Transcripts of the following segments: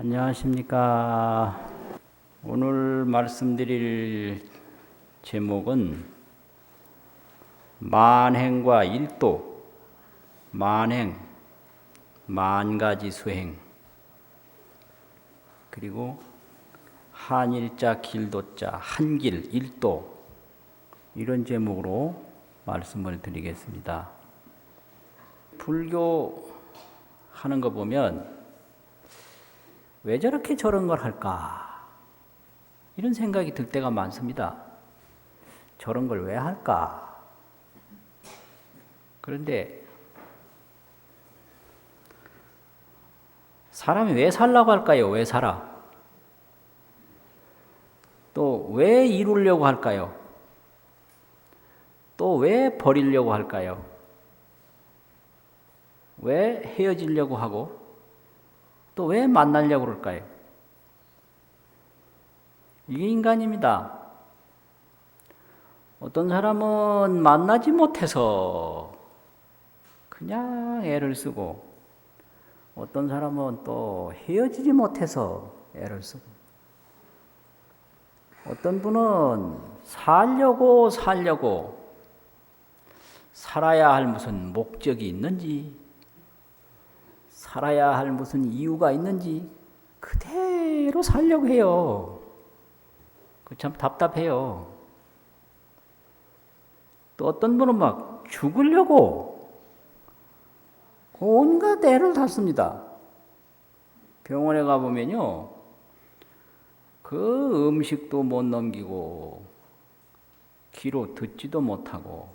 안녕하십니까. 오늘 말씀드릴 제목은 만행과 일도, 만행, 만가지 수행, 그리고 한일자 길도자, 한길, 일도, 이런 제목으로 말씀을 드리겠습니다. 불교 하는 거 보면 왜 저렇게 저런 걸 할까? 이런 생각이 들 때가 많습니다. 저런 걸 왜 할까? 그런데 사람이 왜 살라고 할까요? 왜 살아? 또 왜 이루려고 할까요? 또 왜 버리려고 할까요? 왜 헤어지려고 하고 또 왜 만나려고 그럴까요? 이게 인간입니다. 어떤 사람은 만나지 못해서 그냥 애를 쓰고, 어떤 사람은 또 헤어지지 못해서 애를 쓰고, 어떤 분은 살려고 살아야 할 무슨 목적이 있는지, 살아야 할 무슨 이유가 있는지 그대로 살려고 해요. 그 참 답답해요. 또 어떤 분은 막 죽으려고 온갖 애를 다 씁니다. 병원에 가보면요, 그 음식도 못 넘기고, 귀로 듣지도 못하고,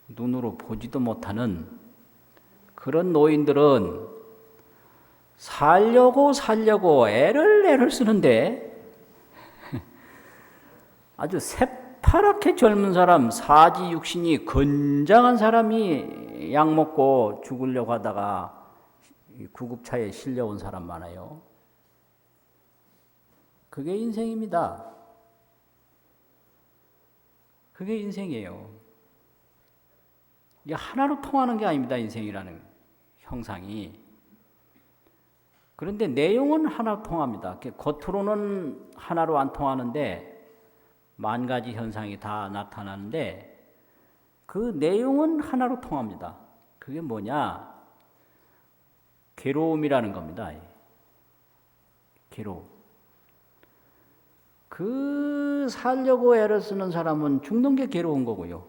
눈으로 보지도 못하는 그런 노인들은 살려고 애를 쓰는데, 아주 새파랗게 젊은 사람, 사지 육신이 건장한 사람이 약 먹고 죽으려고 하다가 구급차에 실려온 사람 많아요. 그게 인생입니다. 그게 인생이에요. 이게 하나로 통하는 게 아닙니다. 인생이라는 형상이. 그런데 내용은 하나로 통합니다. 겉으로는 하나로 안 통하는데 만 가지 현상이 다 나타나는데 그 내용은 하나로 통합니다. 그게 뭐냐? 괴로움이라는 겁니다. 괴로움. 그 살려고 애를 쓰는 사람은 죽는 게 괴로운 거고요.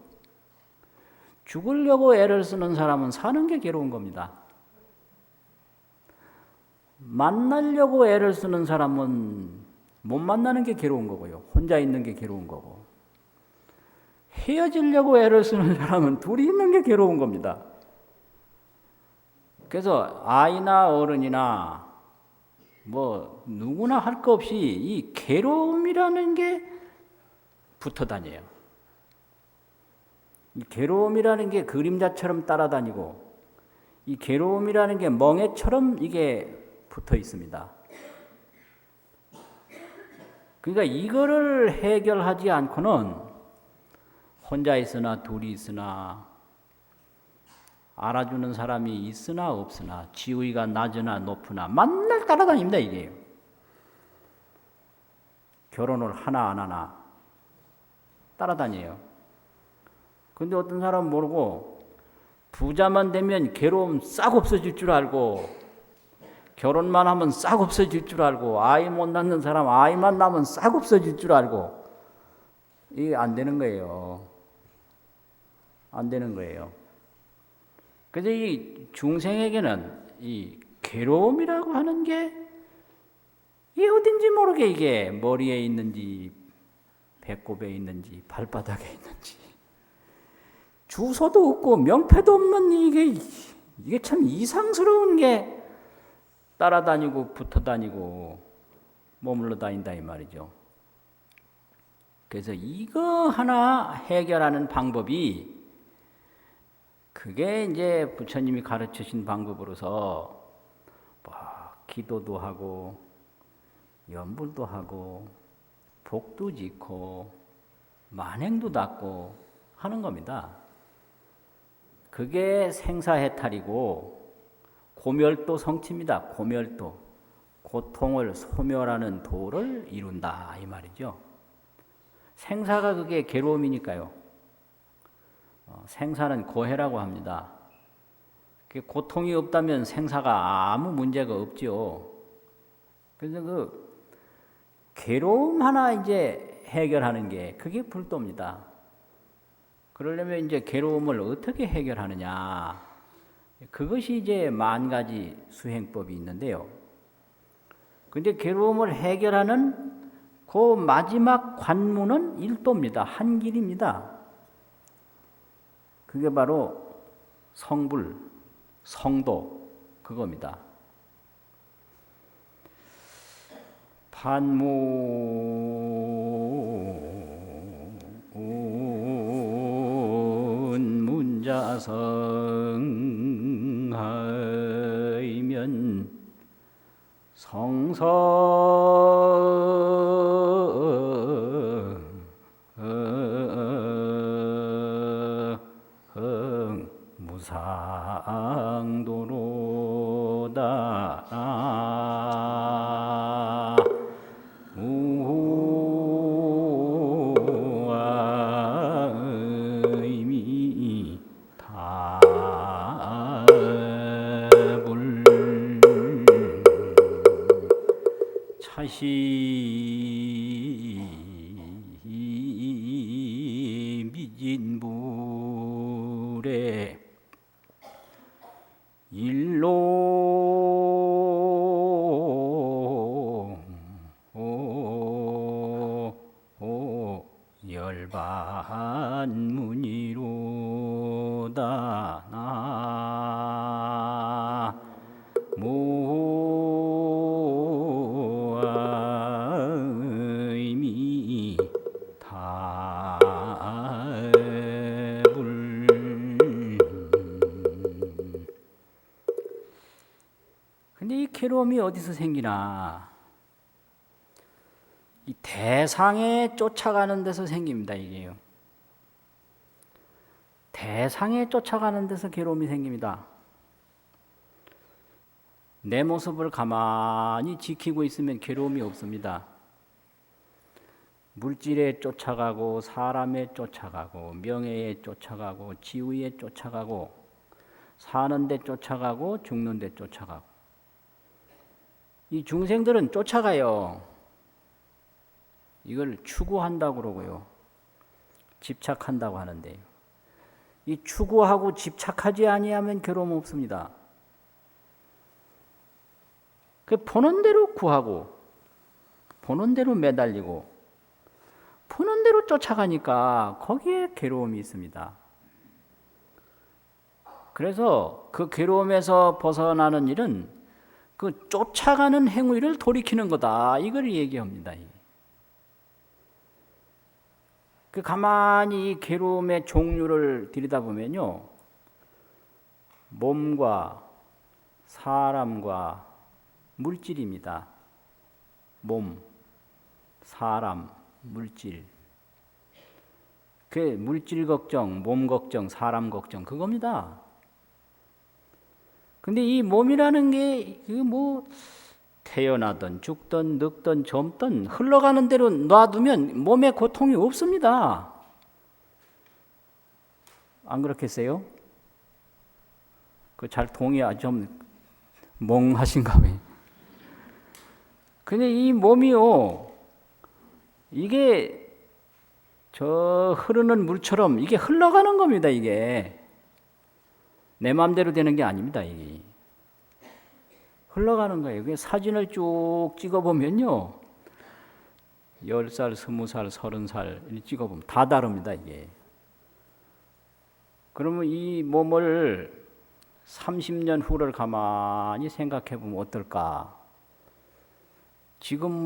죽으려고 애를 쓰는 사람은 사는 게 괴로운 겁니다. 만나려고 애를 쓰는 사람은 못 만나는 게 괴로운 거고요. 혼자 있는 게 괴로운 거고. 헤어지려고 애를 쓰는 사람은 둘이 있는 게 괴로운 겁니다. 그래서 아이나 어른이나 뭐 누구나 할 거 없이 이 괴로움이라는 게 붙어 다녀요. 이 괴로움이라는 게 그림자처럼 따라다니고, 이 괴로움이라는 게 멍에처럼 이게 붙어 있습니다. 그러니까 이거를 해결하지 않고는 혼자 있으나 둘이 있으나, 알아주는 사람이 있으나 없으나, 지위가 낮으나 높으나 만날 따라다닙니다. 이게요. 결혼을 하나 안 하나 따라다녀요. 근데 어떤 사람은 모르고 부자만 되면 괴로움 싹 없어질 줄 알고, 결혼만 하면 싹 없어질 줄 알고, 아이 못 낳는 사람 아이만 낳으면 싹 없어질 줄 알고, 이게 안 되는 거예요. 안 되는 거예요. 그래서 이 중생에게는 이 괴로움이라고 하는 게 이게 어딘지 모르게 이게 머리에 있는지 배꼽에 있는지 발바닥에 있는지 주소도 없고 명패도 없는 이게 참 이상스러운 게 따라다니고 붙어다니고 머물러 다닌다 이 말이죠. 그래서 이거 하나 해결하는 방법이, 그게 이제 부처님이 가르치신 방법으로서 뭐 기도도 하고 염불도 하고 복도 짓고 만행도 닦고 하는 겁니다. 그게 생사해탈이고 고멸도 성취입니다. 고멸도. 고통을 소멸하는 도를 이룬다 이 말이죠. 생사가 그게 괴로움이니까요. 생사는 고해라고 합니다. 고통이 없다면 생사가 아무 문제가 없지요. 그래서 그 괴로움 하나 이제 해결하는 게 그게 불도입니다. 그러려면 이제 괴로움을 어떻게 해결하느냐. 그것이 이제 만 가지 수행법이 있는데요. 근데 괴로움을 해결하는 그 마지막 관문은 일도입니다. 한 길입니다. 그게 바로 성불, 성도 그겁니다. 판문 문자성하이면 무상도로다. 무아의미 답을 차시 미진불에 일로 열반문이로다. 무아의미 답을. 근데 이 괴로움이 어디서 생기나? 이 대상에 쫓아가는 데서 생깁니다, 이게요. 대상에 쫓아가는 데서 괴로움이 생깁니다. 내 모습을 가만히 지키고 있으면 괴로움이 없습니다. 물질에 쫓아가고 사람에 쫓아가고 명예에 쫓아가고 지위에 쫓아가고 사는 데 쫓아가고 죽는 데 쫓아가고 이 중생들은 쫓아가요. 이걸 추구한다고 그러고요. 집착한다고 하는데요. 이 추구하고 집착하지 아니하면 괴로움 없습니다. 그 보는 대로 구하고 보는 대로 매달리고 보는 대로 쫓아가니까 거기에 괴로움이 있습니다. 그래서 그 괴로움에서 벗어나는 일은 그 쫓아가는 행위를 돌이키는 거다. 이걸 얘기합니다. 그 가만히 이 괴로움의 종류를 들여다보면요. 몸과 사람과 물질입니다. 몸, 사람, 물질. 그 물질 걱정, 몸 걱정, 사람 걱정 그겁니다. 근데 이 몸이라는 게 뭐 태어나든 죽든 늙든 젊든 흘러가는 대로 놔두면 몸에 고통이 없습니다. 안 그렇겠어요? 그 잘 동의하 좀 멍하신가 봐요. 근데 이 몸이요, 이게 저 흐르는 물처럼 이게 흘러가는 겁니다. 이게 내 마음대로 되는 게 아닙니다. 이게 흘러가는 거예요. 그 사진을 쭉 찍어보면요, 10살, 20살, 30살 찍어보면 다 다릅니다. 이게. 그러면 이 몸을 30년 후를 가만히 생각해 보면 어떨까? 지금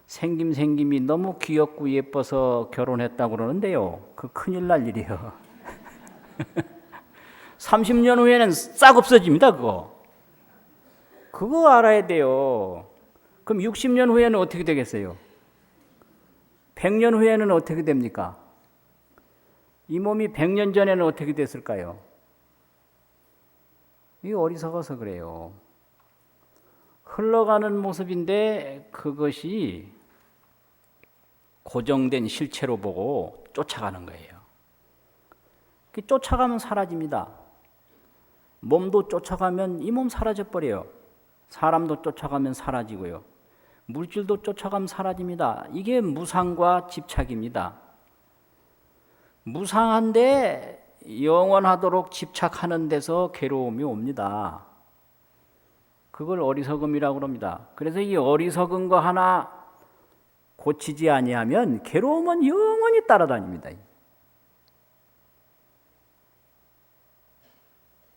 생김이 너무 귀엽고 예뻐서 결혼했다고 그러는데요. 그 큰일 날 일이에요. 30년 후에는 싹 없어집니다, 그거. 그거 알아야 돼요. 그럼 60년 후에는 어떻게 되겠어요? 100년 후에는 어떻게 됩니까? 이 몸이 100년 전에는 어떻게 됐을까요? 이게 어리석어서 그래요. 흘러가는 모습인데 그것이 고정된 실체로 보고 쫓아가는 거예요. 쫓아가면 사라집니다. 몸도 쫓아가면 이 몸 사라져버려요. 사람도 쫓아가면 사라지고요. 물질도 쫓아가면 사라집니다. 이게 무상과 집착입니다. 무상한데 영원하도록 집착하는 데서 괴로움이 옵니다. 그걸 어리석음이라고 합니다. 그래서 이 어리석은 거 하나 고치지 아니하면 괴로움은 영원히 따라다닙니다.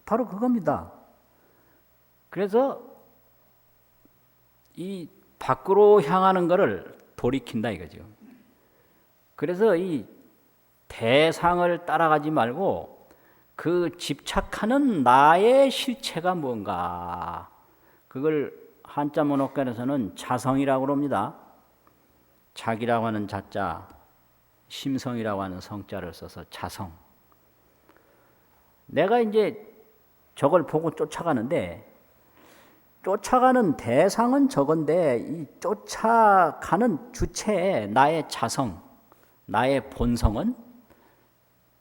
바로 그겁니다. 그래서 이 밖으로 향하는 것을 돌이킨다 이거죠. 그래서 이 대상을 따라가지 말고 그 집착하는 나의 실체가 뭔가, 그걸 한자 문학관에서는 자성이라고 합니다. 자기라고 하는 자자, 심성이라고 하는 성자를 써서 자성. 내가 이제 저걸 보고 쫓아가는데, 쫓아가는 대상은 저건데 이 쫓아가는 주체의 나의 자성, 나의 본성은,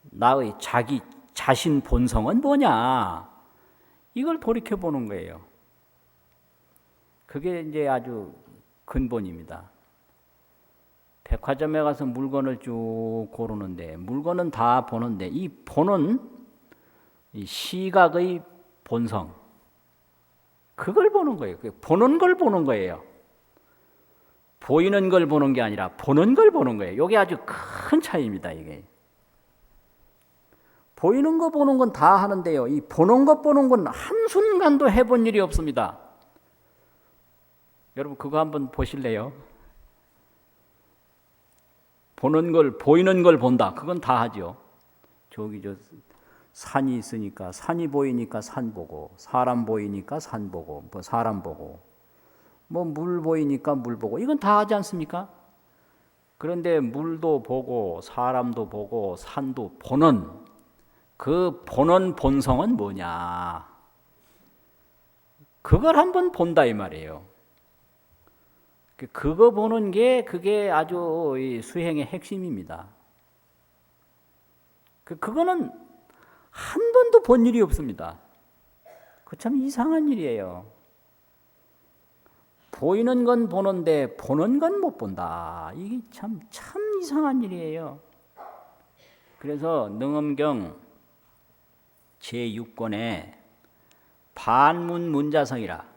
나의 자기 자신 본성은 뭐냐, 이걸 돌이켜 보는 거예요. 그게 이제 아주 근본입니다. 백화점에 가서 물건을 쭉 고르는데, 물건은 다 보는데 이 보는 이 시각의 본성, 그걸 보는 거예요. 보는 걸 보는 거예요. 보이는 걸 보는 게 아니라 보는 걸 보는 거예요. 이게 아주 큰 차이입니다. 이게 보이는 거 보는 건 다 하는데요, 이 보는 것 보는 건 한순간도 해본 일이 없습니다. 여러분 그거 한번 보실래요? 보는 걸, 보이는 걸 본다, 그건 다 하죠. 저기 저 산이 있으니까 산이 보이니까 산 보고, 사람 보이니까 산 보고, 뭐 사람 보고, 뭐 물 보이니까 물 보고, 이건 다 하지 않습니까? 그런데 물도 보고 사람도 보고 산도 보는 그 보는 본성은 뭐냐, 그걸 한번 본다 이 말이에요. 그거 보는 게 그게 아주 수행의 핵심입니다. 그거는 한 번도 본 일이 없습니다. 그 참 이상한 일이에요. 보이는 건 보는데 보는 건 못 본다. 이게 참 이상한 일이에요. 그래서 능엄경 제6권에 반문문자성이라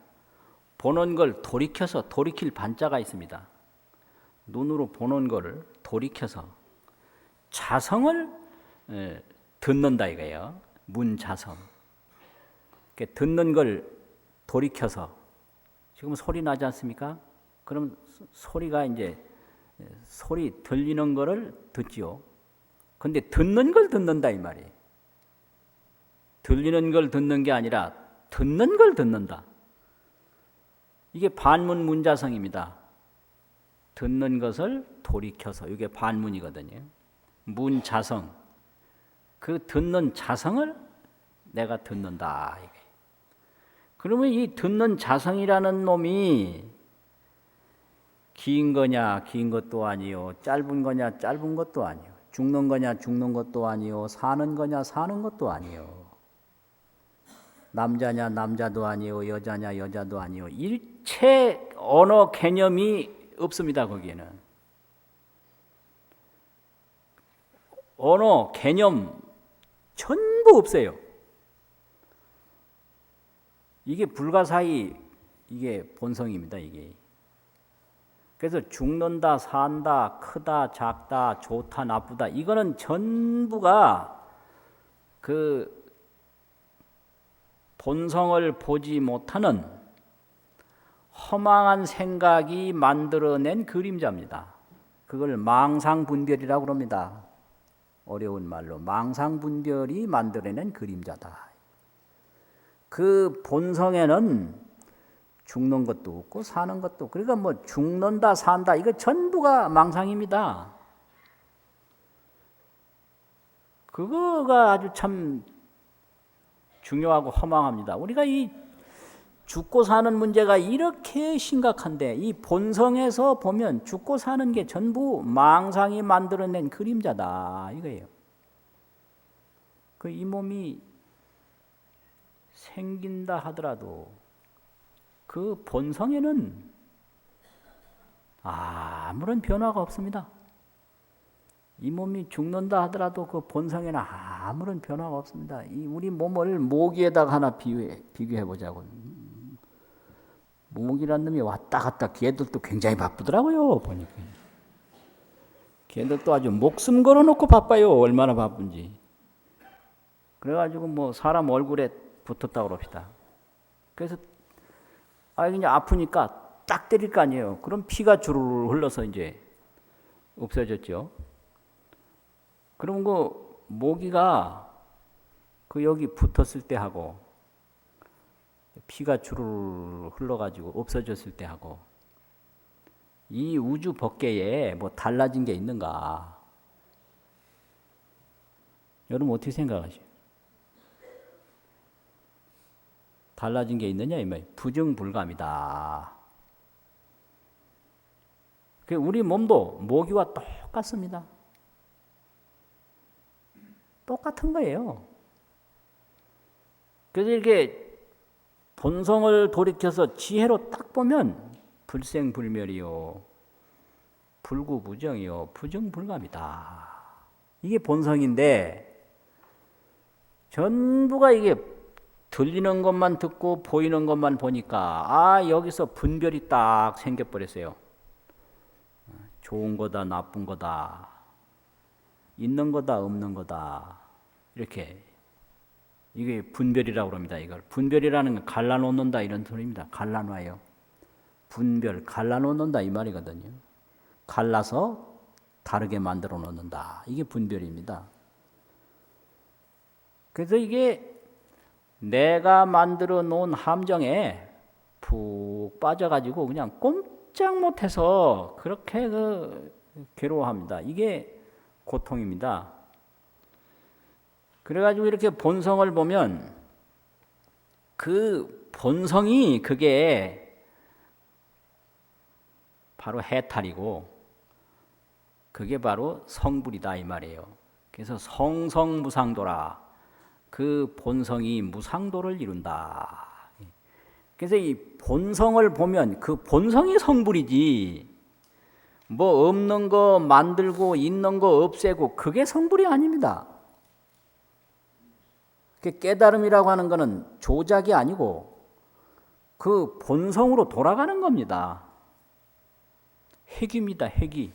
보는 걸 돌이켜서 돌이킬 반자가 있습니다. 눈으로 보는 거를 돌이켜서 자성을 듣는다 이거예요. 문자성. 듣는 걸 돌이켜서, 지금 소리 나지 않습니까? 그럼 소리가 이제 소리 들리는 거를 듣지요. 근데 듣는 걸 듣는다 이 말이에요. 들리는 걸 듣는 게 아니라 듣는 걸 듣는다. 이게 반문문자성입니다. 듣는 것을 돌이켜서, 이게 반문이거든요. 문자성, 그 듣는 자성을 내가 듣는다. 그러면 이 듣는 자성이라는 놈이 긴 거냐 긴 것도 아니요, 짧은 거냐 짧은 것도 아니요, 죽는 거냐 죽는 것도 아니요, 사는 거냐 사는 것도 아니요, 남자냐 남자도 아니요, 여자냐 여자도 아니요, 일체 언어 개념이 없습니다. 거기에는 언어 개념 전부 없어요. 이게 불가사의, 이게 본성입니다. 이게. 그래서 죽는다, 산다, 크다, 작다, 좋다, 나쁘다, 이거는 전부가 그 본성을 보지 못하는 허망한 생각이 만들어낸 그림자입니다. 그걸 망상분별이라고 합니다. 어려운 말로 망상분별이 만들어낸 그림자다. 그 본성에는 죽는 것도 없고 사는 것도 없고, 그러니까 뭐 죽는다 산다 이거 전부가 망상입니다. 그거가 아주 참 중요하고 허망합니다. 우리가 이 죽고 사는 문제가 이렇게 심각한데 이 본성에서 보면 죽고 사는 게 전부 망상이 만들어낸 그림자다 이거예요. 그 이 몸이 생긴다 하더라도 그 본성에는 아무런 변화가 없습니다. 이 몸이 죽는다 하더라도 그 본성에는 아무런 변화가 없습니다. 이 우리 몸을 모기에다가 하나 비교해 보자고. 모기란 놈이 왔다 갔다 걔들도 굉장히 바쁘더라고요. 보니까. 걔들도 아주 목숨 걸어놓고 바빠요. 얼마나 바쁜지. 그래가지고 뭐 사람 얼굴에 붙었다고 그럽시다. 그래서 그냥 아프니까 딱 때릴 거 아니에요. 그럼 피가 주르르 흘러서 이제 없어졌죠. 그럼 그 모기가 그 여기 붙었을 때 하고 피가 주르르 흘러가지고 없어졌을 때 하고 이 우주 법계에 뭐 달라진 게 있는가? 여러분 어떻게 생각하세요? 달라진 게 있느냐 이 말이에요. 부정불감이다. 우리 몸도 모기와 똑같습니다. 똑같은 거예요. 그래서 이렇게 본성을 돌이켜서 지혜로 딱 보면 불생불멸이요, 불구부정이요, 부정불감이다. 이게 본성인데 전부가 이게 들리는 것만 듣고 보이는 것만 보니까 여기서 분별이 딱 생겨버렸어요. 좋은 거다 나쁜 거다, 있는 거다 없는 거다, 이렇게 이게 분별이라고 합니다. 이걸 분별이라는 건 갈라놓는다 이런 소리입니다. 갈라놔요. 분별, 갈라놓는다 이 말이거든요. 갈라서 다르게 만들어 놓는다. 이게 분별입니다. 그래서 이게 내가 만들어 놓은 함정에 푹 빠져가지고 그냥 꼼짝 못해서 그렇게 괴로워합니다. 이게 고통입니다. 그래가지고 이렇게 본성을 보면 그 본성이 그게 바로 해탈이고 그게 바로 성불이다 이 말이에요. 그래서 성성무상도라. 그 본성이 무상도를 이룬다. 그래서 이 본성을 보면 그 본성이 성불이지 뭐 없는 거 만들고 있는 거 없애고 그게 성불이 아닙니다. 깨달음이라고 하는 것은 조작이 아니고 그 본성으로 돌아가는 겁니다. 회귀입니다. 회귀.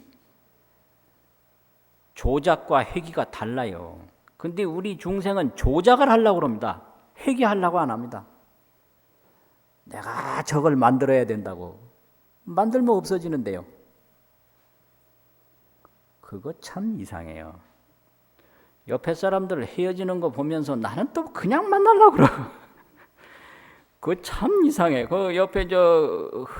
조작과 회귀가 달라요. 근데 우리 중생은 조작을 하려고 합니다. 회귀하려고 안 합니다. 내가 저걸 만들어야 된다고. 만들면 없어지는데요. 그거 참 이상해요. 옆에 사람들 헤어지는 거 보면서 나는 또 그냥 만나려고 그러고. 그거 참 이상해. 그 옆에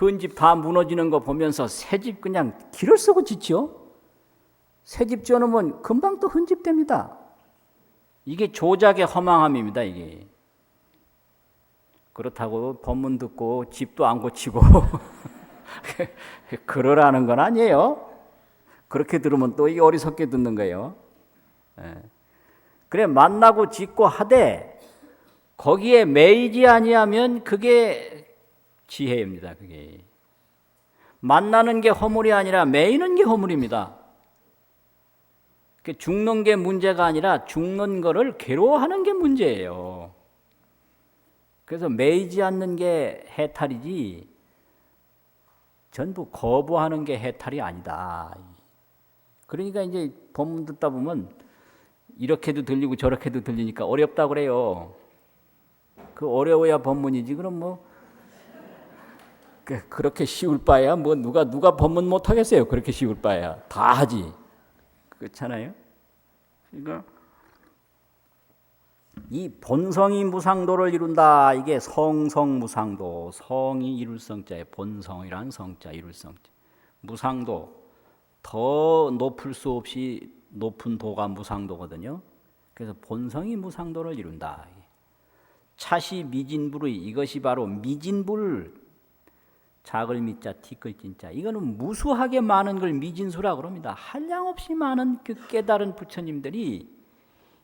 헌집 다 무너지는 거 보면서 새집 그냥 길을 쓰고 짓죠. 새집 지어놓으면 금방 또 헌집됩니다. 이게 조작의 허망함입니다. 이게. 그렇다고 법문 듣고 집도 안 고치고 그러라는 건 아니에요. 그렇게 들으면 또 이게 어리석게 듣는 거예요. 그래 만나고 짓고 하되 거기에 매이지 아니하면 그게 지혜입니다. 그게 만나는 게 허물이 아니라 매이는 게 허물입니다. 죽는 게 문제가 아니라 죽는 거를 괴로워하는 게 문제예요. 그래서 매이지 않는 게 해탈이지 전부 거부하는 게 해탈이 아니다. 그러니까 이제 법문 듣다 보면 이렇게도 들리고 저렇게도 들리니까 어렵다고 그래요. 그 어려워야 법문이지. 그럼 뭐 그렇게 쉬울 바야 뭐 누가 법문 못 하겠어요. 그렇게 쉬울 바야 다 하지. 그렇잖아요. 그러니까 이 본성이 무상도를 이룬다. 이게 성성무상도. 성이 이룰 성자에 본성이란 성자 이룰 성자. 무상도 더 높을 수 없이 높은 도가 무상도거든요. 그래서 본성이 무상도를 이룬다. 차시 미진불의 이것이 바로 미진불 작을 미자 티끌 진자 이거는 무수하게 많은 걸 미진수라고 그럽니다. 한량없이 많은 그 깨달은 부처님들이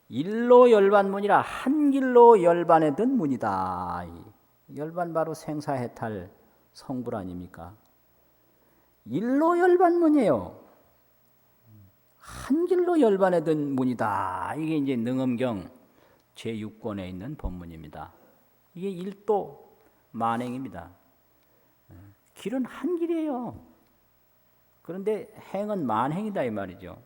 일로 열반문이라 한 길로 열반에 든 문이다. 열반 바로 생사해탈 성불 아닙니까? 일로 열반문이에요. 한 길로 열반에 든 문이다. 이게 이제 능엄경 제6권에 있는 법문입니다. 이게 일도 만행입니다. 길은 한 길이에요. 그런데 행은 만행이다 이 말이죠.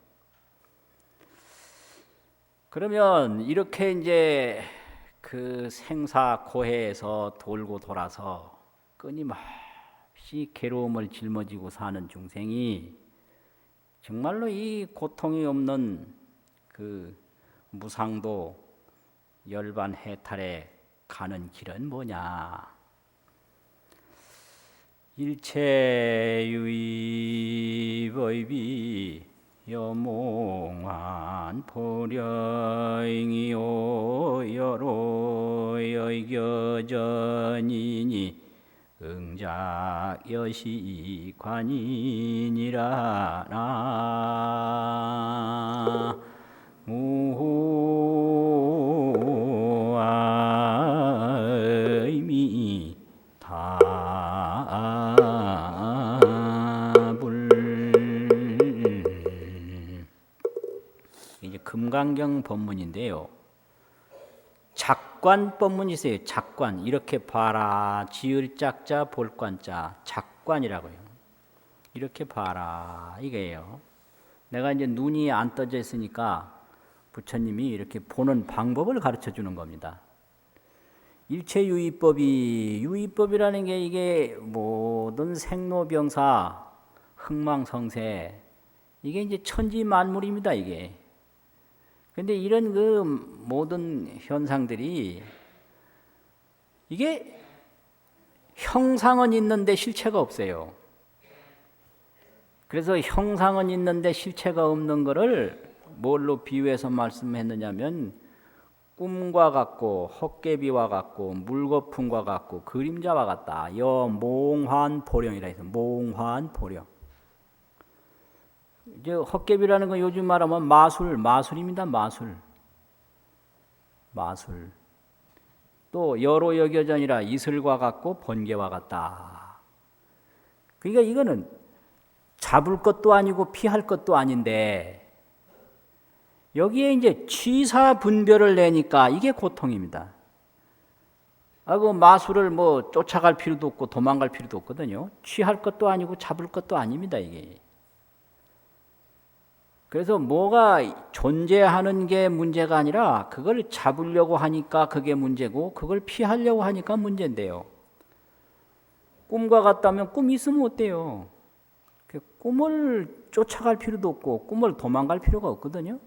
그러면 이렇게 이제 그 생사 고해에서 돌고 돌아서 끊임없이 괴로움을 짊어지고 사는 중생이 정말로 이 고통이 없는 그 무상도 열반 해탈에 가는 길은 뭐냐? 일체유의법이 여몽한 보령이요 여로여겨전이니 응작여시관이니라 나무아이미 이제 금강경 법문인데요. 작관 법문이 있어요. 작관. 이렇게 봐라. 지을 짝자 볼관자. 작관이라고요. 이렇게 봐라. 이게요. 내가 이제 눈이 안 떠져 있으니까 부처님이 이렇게 보는 방법을 가르쳐 주는 겁니다. 일체유의법이 유의법이라는 게 이게 모든 생로병사 흥망성쇠 이게 이제 천지만물입니다. 이게. 근데 이런 그 모든 현상들이 이게 형상은 있는데 실체가 없어요. 그래서 형상은 있는데 실체가 없는 거를 뭘로 비유해서 말씀했느냐면 꿈과 같고 헛개비와 같고 물거품과 같고 그림자와 같다. 몽환보령이라 해서 몽환보령. 이제 헛개비라는 건 요즘 말하면 마술입니다. 마술. 또 여로여겨전이라 이슬과 같고 번개와 같다. 그러니까 이거는 잡을 것도 아니고 피할 것도 아닌데 여기에 이제 취사 분별을 내니까 이게 고통입니다. 그 마술을 뭐 쫓아갈 필요도 없고 도망갈 필요도 없거든요. 취할 것도 아니고 잡을 것도 아닙니다. 이게. 그래서 뭐가 존재하는 게 문제가 아니라 그걸 잡으려고 하니까 그게 문제고 그걸 피하려고 하니까 문제인데요. 꿈과 같다면 꿈이 있으면 어때요? 꿈을 쫓아갈 필요도 없고 꿈을 도망갈 필요가 없거든요.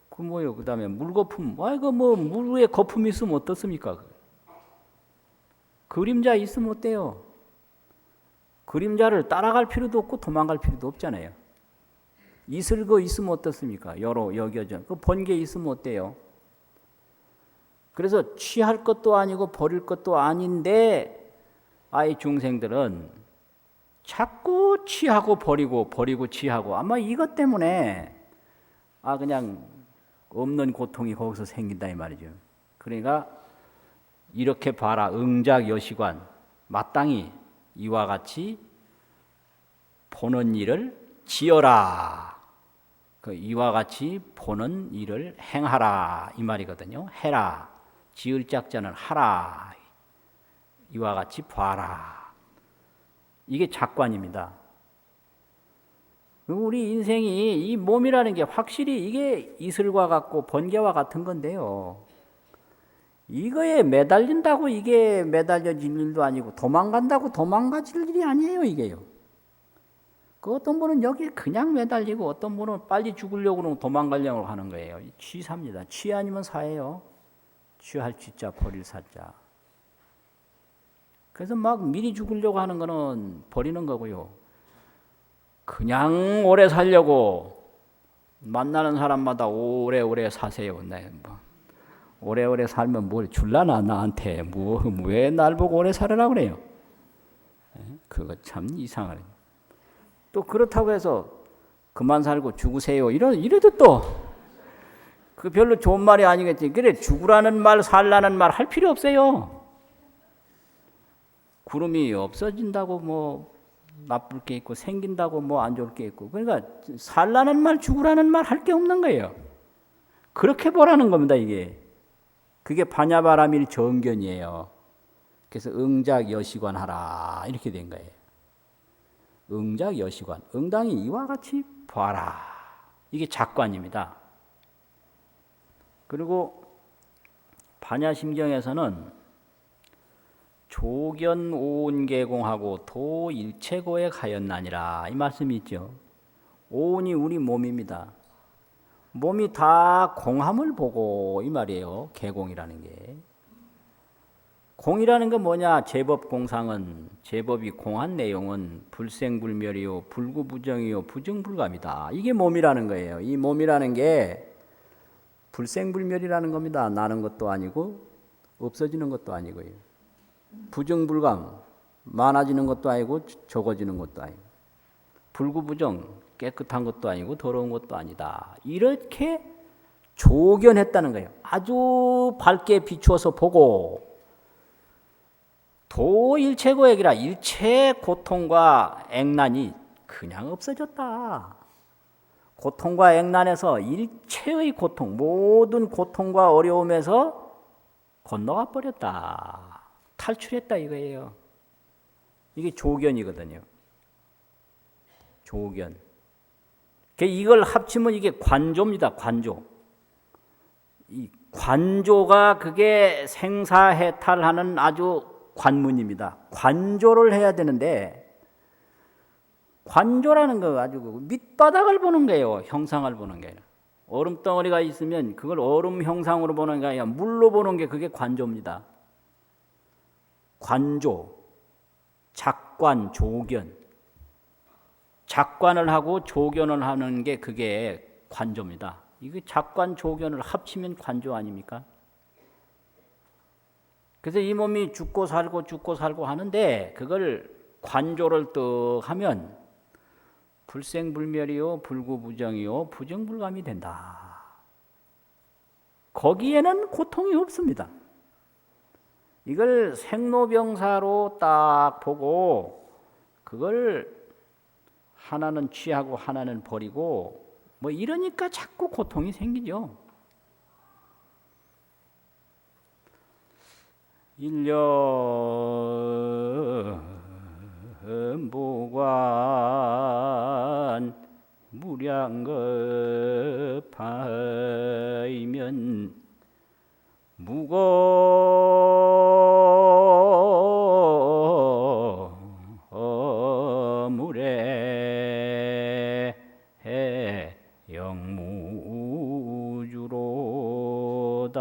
그 뭐요? 그 다음에 물거품. 이거 뭐 물 위에 거품이 있으면 어떻습니까? 그림자 있으면 어때요? 그림자를 따라갈 필요도 없고 도망갈 필요도 없잖아요. 이슬거 있으면 어떻습니까? 여로 여겨전. 그 번개 있으면 어때요? 그래서 취할 것도 아니고 버릴 것도 아닌데 아이 중생들은 자꾸 취하고 버리고 취하고 아마 이것 때문에 그냥 없는 고통이 거기서 생긴다 이 말이죠. 그러니까 이렇게 봐라. 응작여시관. 마땅히 이와 같이 보는 일을 지어라. 이와 같이 보는 일을 행하라 이 말이거든요. 해라. 지을 짝자는 하라. 이와 같이 봐라. 이게 작관입니다. 우리 인생이 이 몸이라는 게 확실히 이게 이슬과 같고 번개와 같은 건데요. 이거에 매달린다고 이게 매달려질 일도 아니고 도망간다고 도망가질 일이 아니에요. 이게요. 그 어떤 분은 여기에 그냥 매달리고 어떤 분은 빨리 죽으려고 도망가려고 하는 거예요. 취사입니다. 취 아니면 사예요. 취할 취자 버릴 사자. 그래서 막 미리 죽으려고 하는 거는 버리는 거고요. 그냥 오래 살려고 만나는 사람마다 오래오래 사세요. 네, 오래오래 살면 뭘 줄라나 나한테 왜 날 보고 오래 살아라 그래요. 그거 참 이상하네. 또 그렇다고 해서 그만 살고 죽으세요 이래도 또 그 별로 좋은 말이 아니겠지. 그래 죽으라는 말 살라는 말 할 필요 없어요. 구름이 없어진다고 뭐 나쁠 게 있고 생긴다고 뭐 안 좋을 게 있고 그러니까 살라는 말 죽으라는 말 할 게 없는 거예요. 그렇게 보라는 겁니다. 이게 그게 반야바라밀 정견이에요. 그래서 응작여시관 하라 이렇게 된 거예요. 응작여시관 응당이 이와 같이 봐라 이게 작관입니다. 그리고 반야심경에서는 조견 오온계공하고 도일체고에 가였나니라 이 말씀이 있죠. 오온이 우리 몸입니다. 몸이 다 공함을 보고 이 말이에요. 계공이라는 게. 공이라는 건 뭐냐? 제법공상은 제법이 공한 내용은 불생불멸이요 불구부정이요 부정불감이다. 이게 몸이라는 거예요. 이 몸이라는 게 불생불멸이라는 겁니다. 나는 것도 아니고 없어지는 것도 아니고요. 부정불감, 많아지는 것도 아니고 적어지는 것도 아니고 불구부정, 깨끗한 것도 아니고 더러운 것도 아니다. 이렇게 조견했다는 거예요. 아주 밝게 비추어서 보고 도일체고액이라 일체 고통과 액난이 그냥 없어졌다. 고통과 액난에서 일체의 고통, 모든 고통과 어려움에서 건너가 버렸다. 탈출했다 이거예요. 이게 조견이거든요. 조견. 이걸 합치면 이게 관조입니다. 관조. 이 관조가 그게 생사해탈하는 아주 관문입니다. 관조를 해야 되는데 관조라는 거 아주 밑바닥을 보는 거예요. 형상을 보는 게 아니라. 얼음덩어리가 있으면 그걸 얼음 형상으로 보는 게 아니라 물로 보는 게 그게 관조입니다. 관조, 작관, 조견. 작관을 하고 조견을 하는 게 그게 관조입니다. 이게 작관, 조견을 합치면 관조 아닙니까? 그래서 이 몸이 죽고 살고 하는데 그걸 관조를 떡 하면 불생불멸이요 불구부정이요 부정불감이 된다. 거기에는 고통이 없습니다. 이걸 생로병사로 딱 보고 그걸 하나는 취하고 하나는 버리고 뭐 이러니까 자꾸 고통이 생기죠. 일념보관 무량겁하이면 무거물에 영무주로다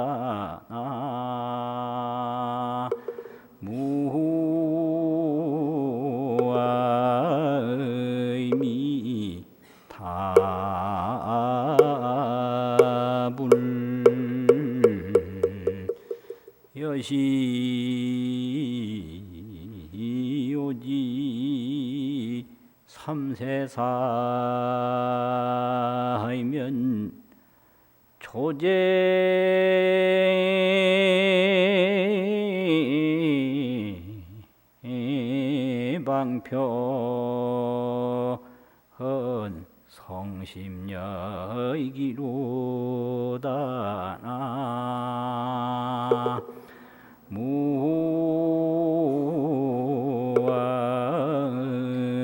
무아의미 타불 여시오지 삼세사이면 조제방편은 성심여이기로다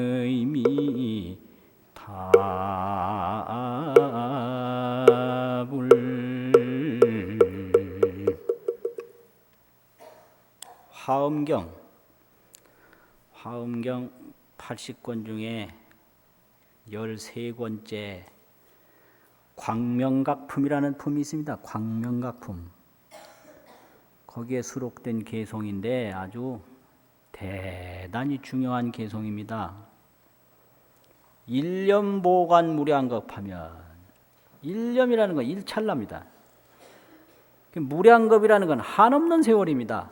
무아의미 타불 화엄경 80권 중에 13권째 광명각품이라는 품이 있습니다. 광명각품. 거기에 수록된 개송인데 아주 대단히 중요한 개송입니다. 일념보관 무량겁하면 일념이라는 건 일찰나입니다. 무량겁이라는 건 한없는 세월입니다.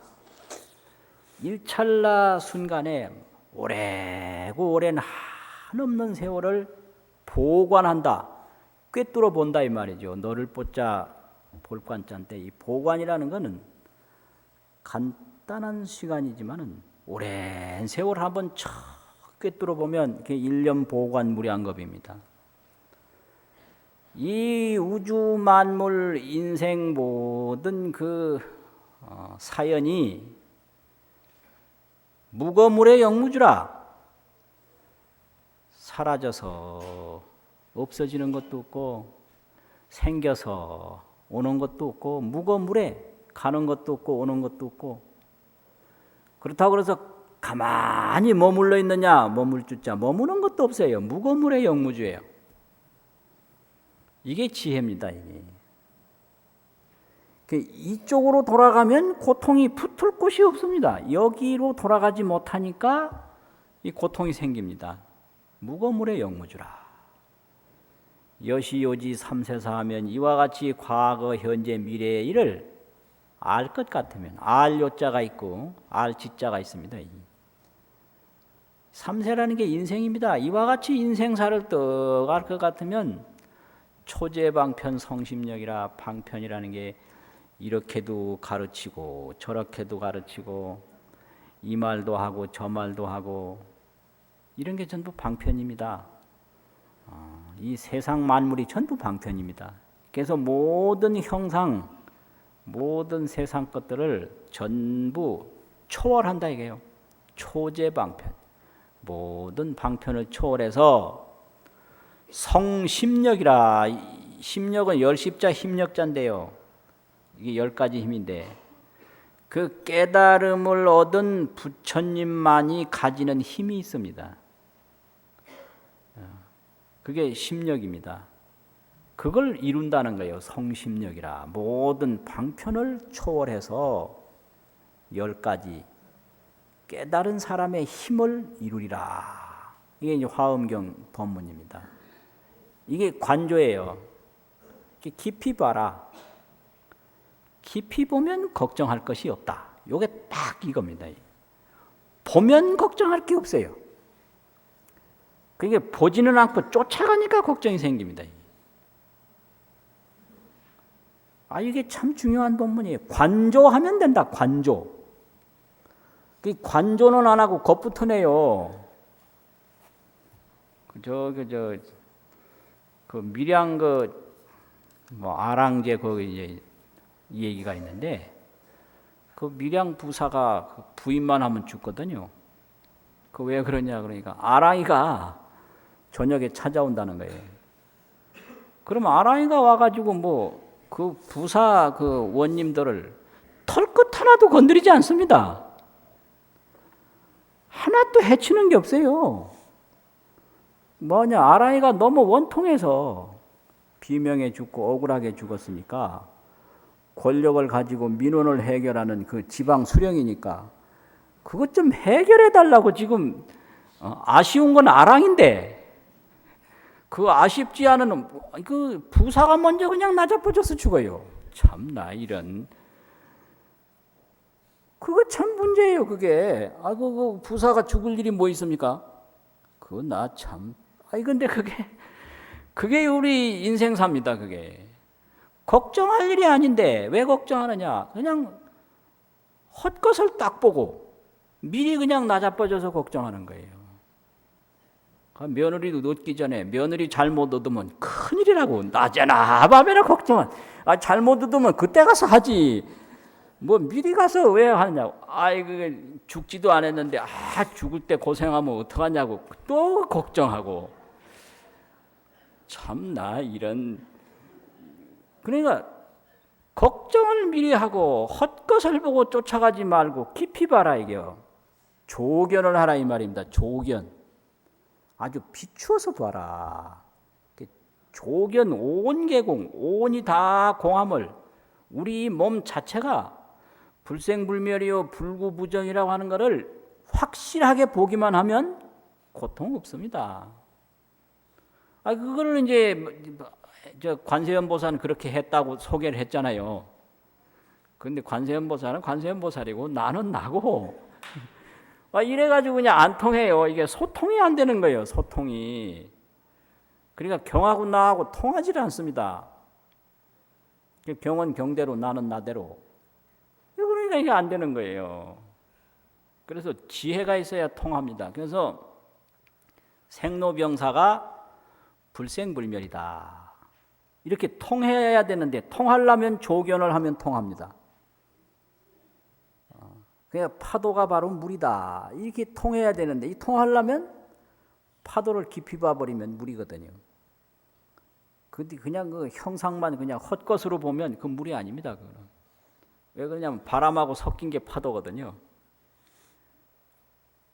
일찰나 순간에 오래고 오랜 한없는 세월을 보관한다. 꿰뚫어 본다 이 말이죠. 너를 보자 볼관자인데 이 보관이라는 것은 간단한 시간이지만은 오랜 세월 한번 척 꿰뚫어 보면 그게 일념 보관 무량겁입니다. 이 우주 만물 인생 모든 그 사연이 무거물의 영무주라. 사라져서 없어지는 것도 없고 생겨서 오는 것도 없고 무거물에 가는 것도 없고 오는 것도 없고 그렇다고 그래서 가만히 머물러 있느냐 머물주자 머무는 것도 없어요. 무거물의 영무주예요. 이게 지혜입니다. 이게. 이쪽으로 돌아가면 고통이 붙을 곳이 없습니다. 여기로 돌아가지 못하니까 이 고통이 생깁니다. 무거물의 영무주라. 여시요지 삼세사하면 이와 같이 과거, 현재, 미래의 일을 알 것 같으면 알 요자가 있고 알 지자가 있습니다. 삼세라는 게 인생입니다. 이와 같이 인생사를 떡 알 것 같으면 초제방편 성심력이라 방편이라는 게 이렇게도 가르치고 저렇게도 가르치고 이 말도 하고 저 말도 하고 이런 게 전부 방편입니다. 이 세상 만물이 전부 방편입니다. 그래서 모든 형상, 모든 세상 것들을 전부 초월한다 이게요. 초제방편. 모든 방편을 초월해서 성심력이라. 심력은 열십자 힘력자인데요. 이게 10가지 힘인데 그 깨달음을 얻은 부처님만이 가지는 힘이 있습니다. 그게 심력입니다. 그걸 이룬다는 거예요. 성심력이라. 모든 방편을 초월해서 10가지 깨달은 사람의 힘을 이루리라. 이게 이제 화엄경 법문입니다. 이게 관조예요. 깊이 봐라. 깊이 보면 걱정할 것이 없다. 이게 딱 이겁니다. 보면 걱정할 게 없어요. 그게 보지는 않고 쫓아가니까 걱정이 생깁니다. 이게 참 중요한 법문이에요. 관조하면 된다. 관조. 그 관조는 안 하고 겁부터 내요. 그 밀양 아랑제 거기 이제 이 얘기가 있는데 그 밀양 부사가 부인만 하면 죽거든요. 그 왜 그러냐 그러니까 아랑이가 저녁에 찾아온다는 거예요. 그러면 아랑이가 와가지고 그 부사 그 원님들을 털끝 하나도 건드리지 않습니다. 하나도 해치는 게 없어요. 아랑이가 너무 원통해서 비명에 죽고 억울하게 죽었으니까 권력을 가지고 민원을 해결하는 그 지방 수령이니까 그것 좀 해결해 달라고 지금 아쉬운 건 아랑인데 그 아쉽지 않은 그 부사가 먼저 그냥 나자빠져서 죽어요. 참나 이런 그거 참 문제예요. 그게 그 부사가 죽을 일이 뭐 있습니까? 그거 나 참 근데 그게 우리 인생사입니다. 그게 걱정할 일이 아닌데 왜 걱정하느냐? 그냥 헛것을 딱 보고 미리 그냥 나자빠져서 걱정하는 거예요. 며느리도 얻기 전에 며느리 잘못 얻으면 큰일이라고. 낮에나 밤에나 걱정은. 잘못 얻으면 그때 가서 하지. 미리 가서 왜 하냐고. 그게 죽지도 않았는데 죽을 때 고생하면 어떡하냐고 또 걱정하고. 참나 이런. 그러니까 걱정을 미리 하고 헛것을 보고 쫓아가지 말고 깊이 봐라 이게요. 조견을 하라 이 말입니다. 조견. 아주 비추어서 봐라. 조견 온개공, 온이 다 공함을 우리 몸 자체가 불생불멸이요 불구부정이라고 하는 것을 확실하게 보기만 하면 고통 없습니다. 그거를 이제 관세음보살은 그렇게 했다고 소개를 했잖아요. 근데 관세음보살은 관세음보살이고 나는 나고 이래가지고 그냥 안 통해요. 이게 소통이 안 되는 거예요. 소통이. 그러니까 경하고 나하고 통하지를 않습니다. 경은 경대로 나는 나대로. 그러니까 이게 안 되는 거예요. 그래서 지혜가 있어야 통합니다. 그래서 생로병사가 불생불멸이다. 이렇게 통해야 되는데 통하려면 조견을 하면 통합니다. 그러니까 파도가 바로 물이다. 이렇게 통해야 되는데 이 통하려면 파도를 깊이 봐버리면 물이거든요. 근데 그냥 그 형상만 그냥 헛것으로 보면 그 물이 아닙니다. 그거는. 왜 그러냐면 바람하고 섞인 게 파도거든요.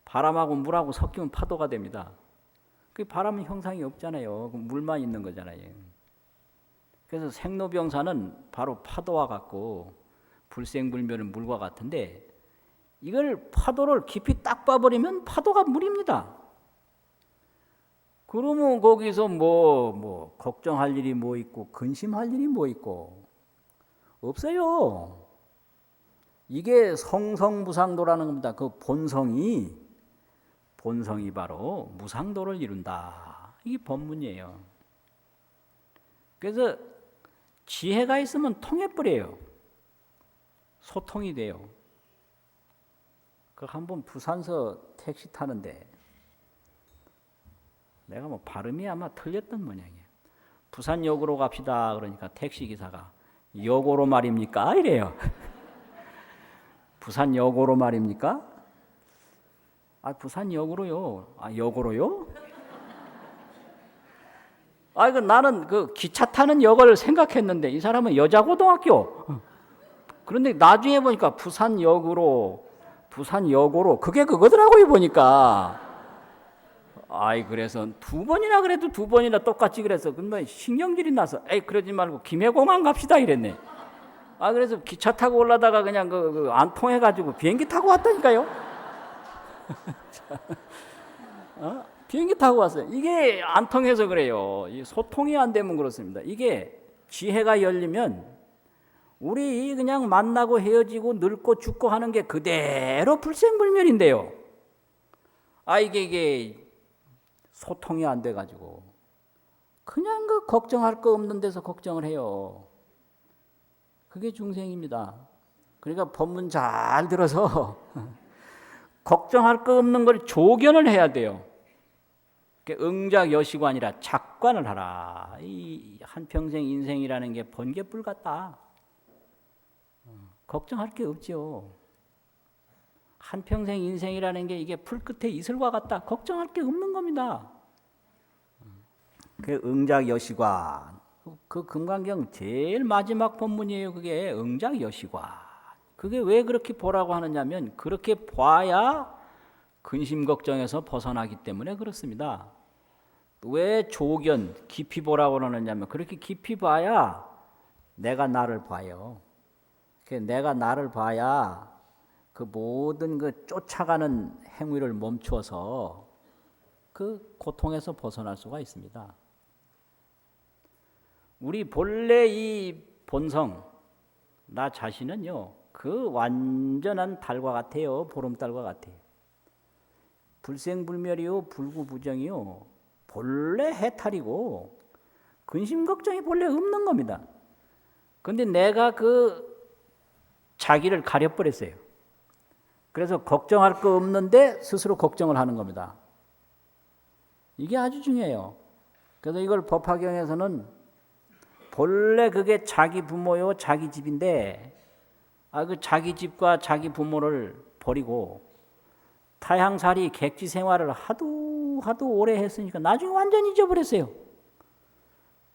바람하고 물하고 섞이면 파도가 됩니다. 그 바람은 형상이 없잖아요. 물만 있는 거잖아요. 그래서 생로병사는 바로 파도와 같고 불생불멸은 물과 같은데 이걸 파도를 깊이 딱 봐버리면 파도가 물입니다. 그러면 거기서 뭐 걱정할 일이 뭐 있고 근심할 일이 뭐 있고 없어요. 이게 성성무상도라는 겁니다. 그 본성이 바로 무상도를 이룬다. 이게 법문이에요. 그래서 지혜가 있으면 통해버려요. 소통이 돼요. 그 한번 부산서 택시 타는데 내가 뭐 발음이 아마 틀렸던 모양이에요. 부산역으로 갑시다 그러니까 택시기사가 역으로 말입니까? 이래요. 부산역으로 말입니까? 부산역으로요. 역으로요? 나는 그 기차 타는 역을 생각했는데 이 사람은 여자고등학교. 그런데 나중에 보니까 부산역으로 그게 그거더라고요 보니까. 그래서 두 번이나 똑같이 그래서 근데 신경질이 나서 그러지 말고 김해공항 갑시다 이랬네. 그래서 기차 타고 올라다가 그냥 안 통해가지고 비행기 타고 왔다니까요. 비행기 타고 왔어요. 이게 안 통해서 그래요. 소통이 안 되면 그렇습니다. 이게 지혜가 열리면 우리 그냥 만나고 헤어지고 늙고 죽고 하는 게 그대로 불생불멸인데요. 이게 소통이 안 돼가지고 그냥 걱정할 거 없는 데서 걱정을 해요. 그게 중생입니다. 그러니까 법문 잘 들어서 걱정할 거 없는 걸 조견을 해야 돼요. 응작여시가 아니라 작관을 하라. 이 한평생 인생이라는 게 번개불 같다. 걱정할 게 없죠. 한평생 인생이라는 게 이게 풀 끝에 이슬과 같다. 걱정할 게 없는 겁니다. 그 응작여시관. 그 금강경 제일 마지막 법문이에요. 그게 응작여시관. 그게 왜 그렇게 보라고 하느냐면 그렇게 봐야 근심 걱정에서 벗어나기 때문에 그렇습니다. 왜 조견 깊이 보라고 그러느냐면 그렇게 깊이 봐야 내가 나를 봐요. 내가 나를 봐야 그 모든 그 쫓아가는 행위를 멈추어서 그 고통에서 벗어날 수가 있습니다. 우리 본래 이 본성, 나 자신은요, 그 완전한 달과 같아요. 보름달과 같아요. 불생불멸이요, 불구부정이요, 본래 해탈이고 근심 걱정이 본래 없는 겁니다. 그런데 내가 그 자기를 가려버렸어요. 그래서 걱정할 거 없는데 스스로 걱정을 하는 겁니다. 이게 아주 중요해요. 그래서 이걸 법화경에서는 본래 그게 자기 부모요, 자기 집인데 그 자기 집과 자기 부모를 버리고 타향살이 객지 생활을 하도 오래 했으니까 나중에 완전히 잊어버렸어요.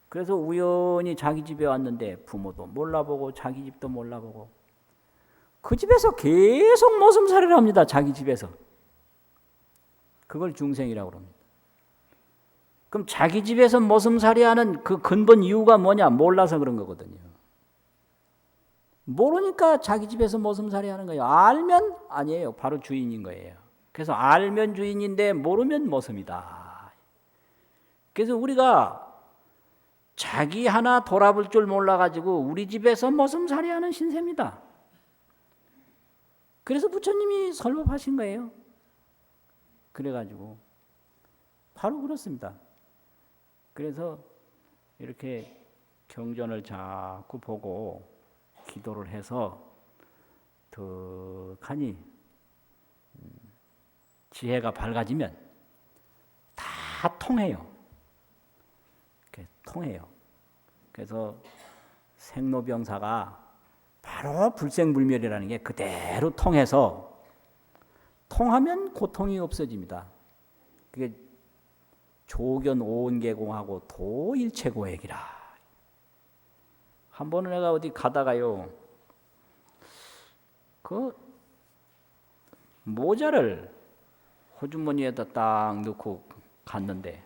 그래서 우연히 자기 집에 왔는데 부모도 몰라보고 자기 집도 몰라보고 그 집에서 계속 모슴살이를 합니다. 자기 집에서. 그걸 중생이라고 합니다. 그럼 자기 집에서 모슴살이하는 그 근본 이유가 뭐냐? 몰라서 그런 거거든요. 모르니까 자기 집에서 모슴살이하는 거예요. 알면 아니에요. 바로 주인인 거예요. 그래서 알면 주인인데 모르면 모습이다. 그래서 우리가 자기 하나 돌아볼 줄 몰라가지고 우리 집에서 모슴살이하는 신세입니다. 그래서 부처님이 설법하신 거예요. 그래가지고 바로 그렇습니다. 그래서 이렇게 경전을 자꾸 보고 기도를 해서 득하니 지혜가 밝아지면 다 통해요. 통해요. 그래서 생로병사가 바로 불생불멸이라는 게 그대로 통해서 통하면 고통이 없어집니다. 그게 조견 오은계공하고 도일체고액이라. 한 번은 내가 어디 가다가요, 그 모자를 호주머니에다 딱 넣고 갔는데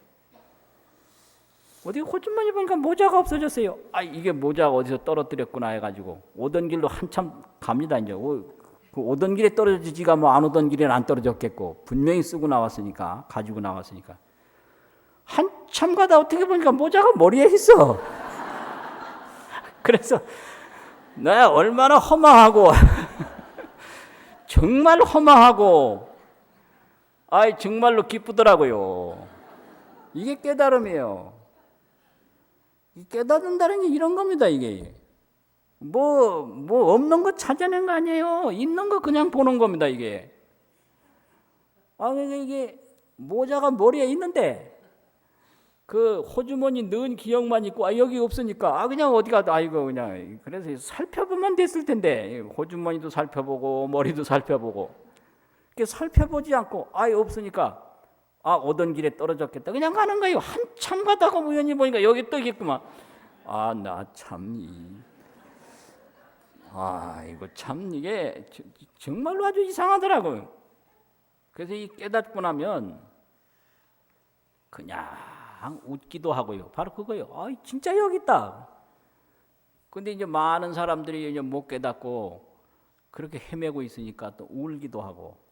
어디 호주머니 보니까 모자가 없어졌어요. 아, 이게 모자가 어디서 떨어뜨렸구나 해가지고 오던 길로 한참 갑니다. 이제 그 오던 길에 떨어지지가 뭐 안 오던 길에는 안 떨어졌겠고 분명히 쓰고 나왔으니까, 가지고 나왔으니까 한참 가다 어떻게 보니까 모자가 머리에 있어. 그래서 내가 얼마나 허망하고 정말 허망하고 아이 정말로 기쁘더라고요. 이게 깨달음이에요. 깨닫는다는 게 이런 겁니다. 이게 뭐 없는 거 찾아낸 거 아니에요. 있는 거 그냥 보는 겁니다. 이게 이게 모자가 머리에 있는데 그 호주머니 넣은 기억만 있고 여기 없으니까 그냥 어디 가도 이거 그냥 그래서 살펴보면 됐을 텐데 호주머니도 살펴보고 머리도 살펴보고 이렇게 살펴보지 않고 없으니까 오던 길에 떨어졌겠다 그냥 가는 거예요. 한참 가다가 우연히 보니까 여기 또 있겠구만. 나 참 이거 참 이게 정말로 아주 이상하더라고요. 그래서 이 깨닫고 나면 그냥 웃기도 하고요. 바로 그거예요. 진짜 여기 있다. 근데 이제 많은 사람들이 이제 못 깨닫고 그렇게 헤매고 있으니까 또 울기도 하고.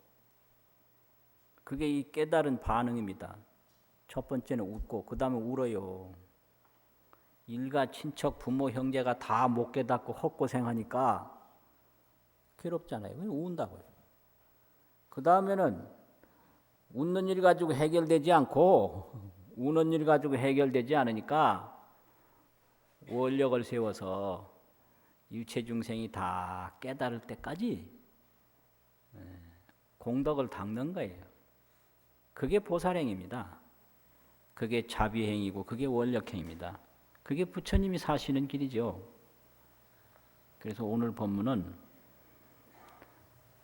그게 이 깨달은 반응입니다. 첫 번째는 웃고 그 다음에 울어요. 일가 친척 부모 형제가 다 못 깨닫고 헛고생하니까 괴롭잖아요. 그냥 운다고요. 그 다음에는 웃는 일 가지고 해결되지 않고 우는 일 가지고 해결되지 않으니까 원력을 세워서 유체중생이 다 깨달을 때까지 공덕을 닦는 거예요. 그게 보살행입니다. 그게 자비행이고 그게 원력행입니다. 그게 부처님이 사시는 길이죠. 그래서 오늘 본문은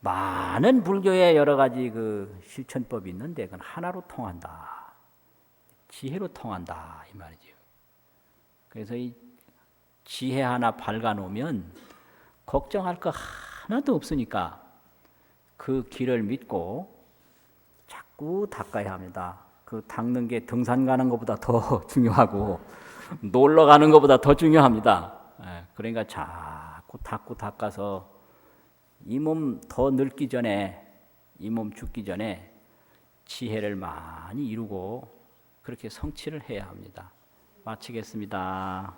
많은 불교의 여러 가지 그 실천법이 있는데 그건 하나로 통한다. 지혜로 통한다 이 말이죠. 그래서 이 지혜 하나 밝아놓으면 걱정할 거 하나도 없으니까 그 길을 믿고 자꾸 닦아야 합니다. 그 닦는 게 등산 가는 것보다 더 중요하고 놀러 가는 것보다 더 중요합니다. 그러니까 자꾸 닦아서 이 몸 더 늙기 전에, 이 몸 죽기 전에 지혜를 많이 이루고 그렇게 성취를 해야 합니다. 마치겠습니다.